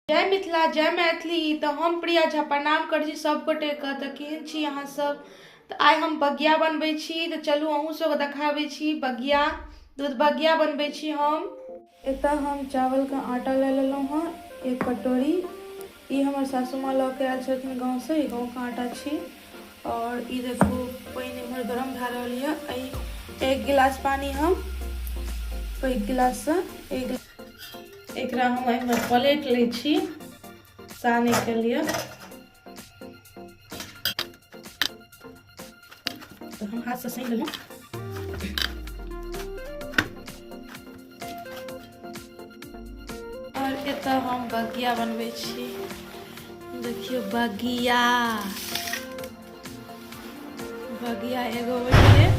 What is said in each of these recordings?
जय मिथिला जय मैथिली। तो हम प्रिया झा प्रणाम कर छी सब गोटे के। तो केहन छी अहाँ सब। तो आइ हम बगिया बनबै छी। तो चलू अहूँ सबके देखाबै छी बगिया। दूध बगिया बनबै छी हम। एतऽ हम चावल का आटा ले लेलहुँ हँ 1 कटोरी। ई हमर सासू माँ लऽ के आयल छथिन गाँव से। ई गाँव का आटा छी। और ई देखू पानि हमर गरम भए रहल है। 1 गिलास पानी हम पैघ गिलास से एकरा हम एहिमे पलटि लै छी साने के लिए। तो हम हाथ से सान लेलहुँ। और एतऽ हम बगिया बनबै छी। देखियो बगिया बगिया एगो बगिया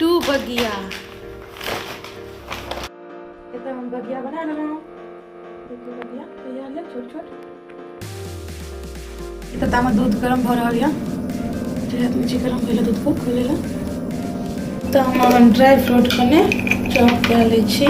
2 बगिया। इतना हम बगिया बना लेलहुँ। देखियो बगिया तैयार है छोट छोट। इतना तामे दूध गरम भऽ रहल है। जी गरम भेल दूध को खोले ला। तो हम अपन ड्राई फ्रूट कने चॉप कर लै छी।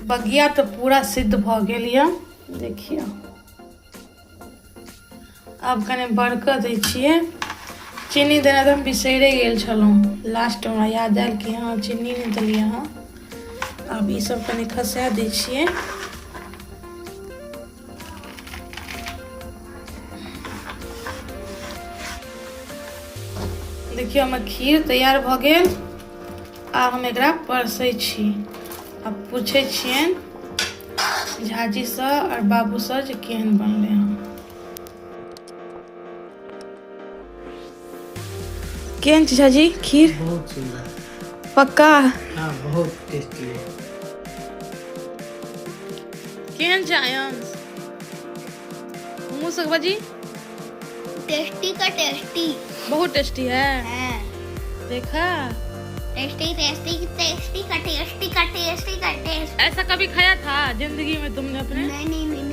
बगिया तो पूरा सिद्ध भ गेल है। देखियो अब कने बड़का दै छियै। चीनी देना तो हम बिसरे गेल छलहुँ। लास्ट में याद आयल कि हाँ चीनी नहीं देलियै हँ। अब ई सब कने खसा दै छियै। देखियो हमर खीर तैयार भ गेल। आब हम एकरा परसै छी। अब पूछे छियन झाजी से और बाबू से जे केहन बनले हैं। केहन छै झाजी खीर? बहुत सुंदर। पक्का? हाँ बहुत टेस्टी है। केहन छै आयंस? मुँह से बाजी। टेस्टी का टेस्टी। बहुत टेस्टी है। देखा टेस्टी टेस्टी टेस्टी का टेस्टी का टेस्टी का टेस्ट। ऐसा कभी खाया था जिंदगी में तुमने अपने? नहीं नहीं नहीं